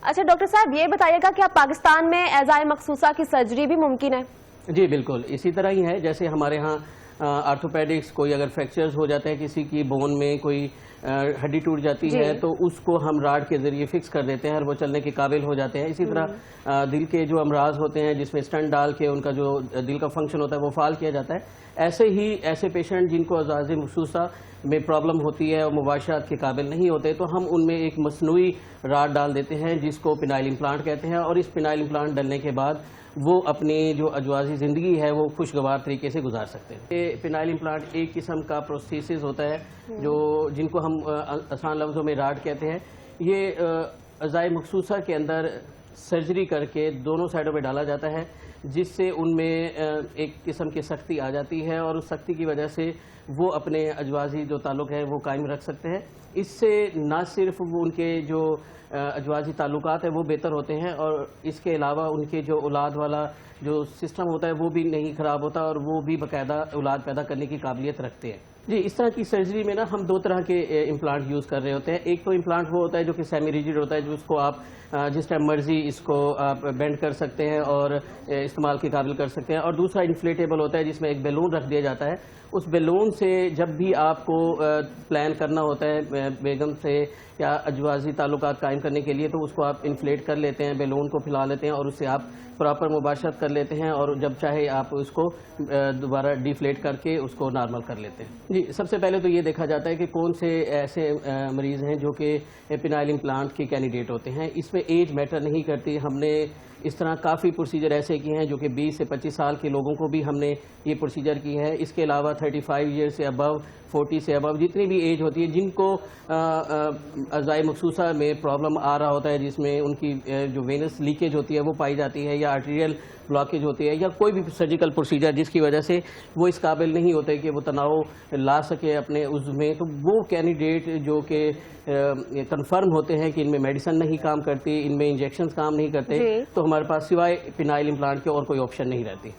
اچھا ڈاکٹر صاحب یہ بتائیے گا کہ اب پاکستان میں اعضائے مخصوصہ کی سرجری بھی ممکن ہے؟ جی بالکل اسی طرح ہی ہے جیسے ہمارے ہاں آرتھوپیڈکس کوئی اگر فریکچرز ہو جاتے ہیں کسی کی بون میں کوئی ہڈی ٹوٹ جاتی ہے تو اس کو ہم راڈ کے ذریعے فکس کر دیتے ہیں اور وہ چلنے کے قابل ہو جاتے ہیں. اسی طرح دل کے جو امراض ہوتے ہیں جس میں اسٹنٹ ڈال کے ان کا جو دل کا فنکشن ہوتا ہے وہ فعال کیا جاتا ہے. ایسے پیشنٹ جن کو اعضائے مخصوصہ میں پرابلم ہوتی ہے اور مباشرت کے قابل نہیں ہوتے تو ہم ان میں ایک مصنوعی راڈ ڈال دیتے ہیں جس کو پینائل امپلانٹ کہتے ہیں, اور اس پینائل امپلانٹ ڈلنے کے بعد وہ اپنی جو اجوازی زندگی ہے وہ خوشگوار طریقے سے گزار سکتے ہیں. یہ پینائل امپلانٹ ایک قسم کا پروستھیسس ہوتا ہے جن کو ہم آسان لفظوں میں راڈ کہتے ہیں. یہ اعضائے مخصوصہ کے اندر سرجری کر کے دونوں سائڈوں پہ ڈالا جاتا ہے جس سے ان میں ایک قسم کی سختی آ جاتی ہے اور اس سختی کی وجہ سے وہ اپنے اجوازی جو تعلق ہے وہ قائم رکھ سکتے ہیں. اس سے نہ صرف وہ ان کے جو اجوازی تعلقات ہیں وہ بہتر ہوتے ہیں اور اس کے علاوہ ان کے جو اولاد والا جو سسٹم ہوتا ہے وہ بھی نہیں خراب ہوتا اور وہ بھی باقاعدہ اولاد پیدا کرنے کی قابلیت رکھتے ہیں. جی اس طرح کی سرجری میں نا ہم دو طرح کے امپلانٹ یوز کر رہے ہوتے ہیں. ایک تو امپلانٹ وہ ہوتا ہے جو کہ سیمی ریجڈ ہوتا ہے, جو اس کو آپ جس ٹائم مرضی اس کو آپ بینڈ کر سکتے ہیں اور استعمال کے قابل کر سکتے ہیں, اور دوسرا انفلیٹیبل ہوتا ہے جس میں ایک بیلون رکھ دیا جاتا ہے. اس بیلون سے جب بھی آپ کو پلان کرنا ہوتا ہے بیگم سے یا اجوازی تعلقات قائم کرنے کے لیے تو اس کو آپ انفلیٹ کر لیتے ہیں, بیلون کو پھیلا لیتے ہیں اور اس سے آپ پراپر مباشرت کر لیتے ہیں اور جب چاہے آپ اس کو دوبارہ ڈیفلیٹ کر کے اس کو نارمل کر لیتے ہیں. جی سب سے پہلے تو یہ دیکھا جاتا ہے کہ کون سے ایسے مریض ہیں جو کہ پینائل امپلانٹ کے کینڈیڈیٹ ہوتے ہیں. اس میں ایج میٹر نہیں کرتی. ہم نے اس طرح کافی پروسیجر ایسے کیے ہیں جو کہ 20 سے 25 سال کے لوگوں کو بھی ہم نے یہ پروسیجر کی ہے. اس کے علاوہ 35 ایئر سے ابو 40 سے ابو جتنی بھی ایج ہوتی ہے جن کو اعضائے مخصوصہ میں پرابلم آ رہا ہوتا ہے جس میں ان کی جو وینس لیکیج ہوتی ہے وہ پائی جاتی ہے یا آرٹیریل بلاکیج ہوتی ہے یا کوئی بھی سرجیکل پروسیجر جس کی وجہ سے وہ اس قابل نہیں ہوتے کہ وہ تناؤ لا سکے اپنے عضو میں, تو وہ کینڈیڈیٹ جو کہ کنفرم ہوتے ہیں کہ ان میں میڈیسن نہیں کام کرتی, ان میں انجیکشنز کام نہیں کرتے, تو ہمارے پاس سوائے پینائل امپلانٹ کے اور کوئی آپشن نہیں رہتی.